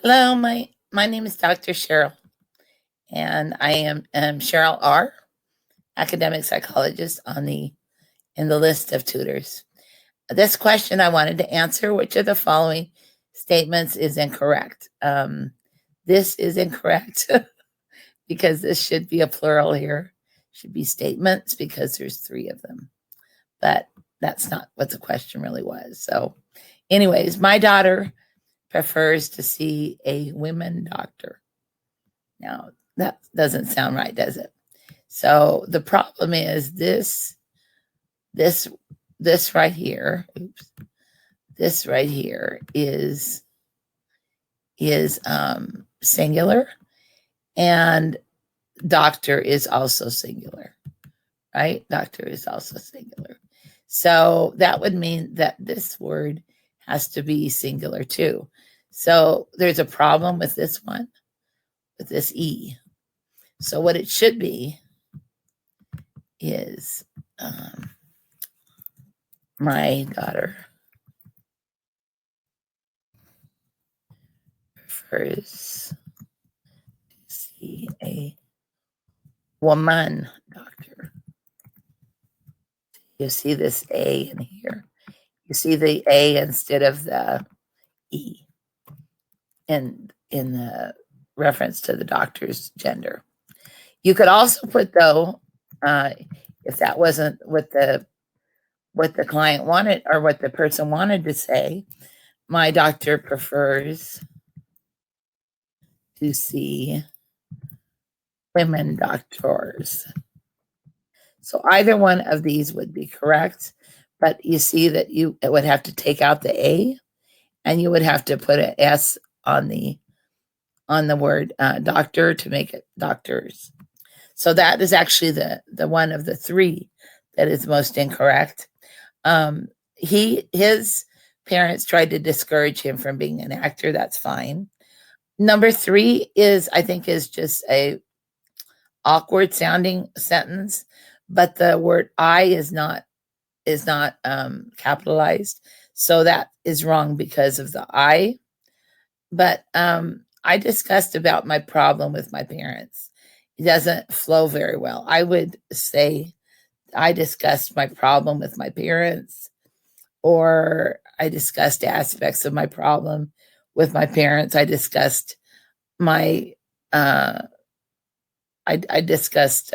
Hello, my name is Dr. Cheryl, and I am Cheryl R, academic psychologist in the list of tutors. This question I wanted to answer: which of the following statements is incorrect? This is incorrect because this should be a plural here. Should be statements because there's 3 of them, but that's not what the question really was. So, anyways, my daughter prefers to see a women doctor. Now, that doesn't sound right, does it? So the problem is this right here. Oops. This right here is singular, and doctor is also singular, right? Doctor is also singular. So that would mean that this word has to be singular too. So there's a problem with this one, with this E. So what it should be is my daughter prefers to see a woman doctor. You see this A in here. You see the A instead of the E in the reference to the doctor's gender. You could also put, though, if that wasn't what the client wanted or what the person wanted to say, my doctor prefers to see women doctors. So either one of these would be correct, but you see that it would have to take out the A, and you would have to put an S on the word doctor to make it doctors. So that is actually the one of the 3 that is most incorrect. His parents tried to discourage him from being an actor. That's fine. Number 3 I think is just a awkward sounding sentence, but the word I is not capitalized. So that is wrong because of the I. But I discussed about my problem with my parents. It doesn't flow very well. I would say I discussed my problem with my parents, or I discussed aspects of my problem with my parents. I discussed my I discussed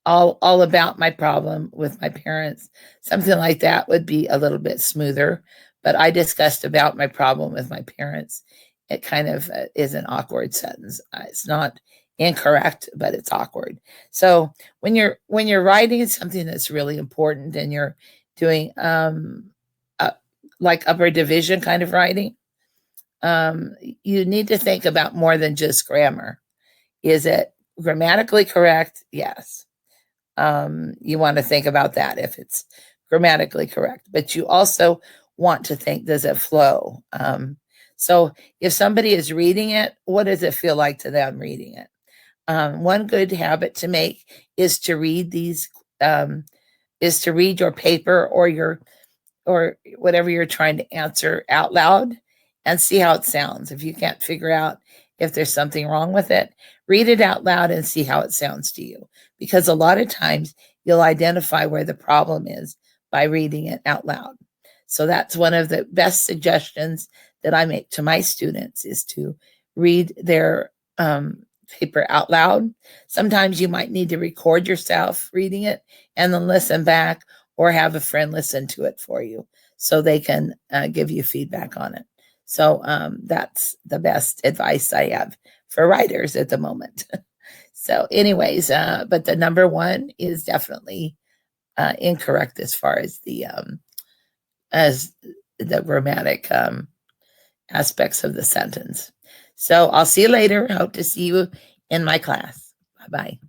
all about my problem with my parents. Something like that would be a little bit smoother, but I discussed about my problem with my parents. It kind of is an awkward sentence. It's not incorrect, but it's awkward. So when you're writing something that's really important and you're doing like upper division kind of writing, you need to think about more than just grammar. Is it grammatically correct? Yes. You want to think about that if it's grammatically correct, but you also want to think, does it flow? So if somebody is reading it, what does it feel like to them reading it? One good habit to make is to read your paper or whatever you're trying to answer out loud and see how it sounds. If you can't figure out if there's something wrong with it, read it out loud and see how it sounds to you. Because a lot of times you'll identify where the problem is by reading it out loud. So that's one of the best suggestions that I make to my students, is to read their paper out loud. Sometimes you might need to record yourself reading it and then listen back, or have a friend listen to it for you so they can give you feedback on it. So that's the best advice I have for writers at the moment. So anyways, but the number 1 is definitely incorrect as far as the grammatic aspects of the sentence. So I'll see you later. Hope to see you in my class. Bye-bye.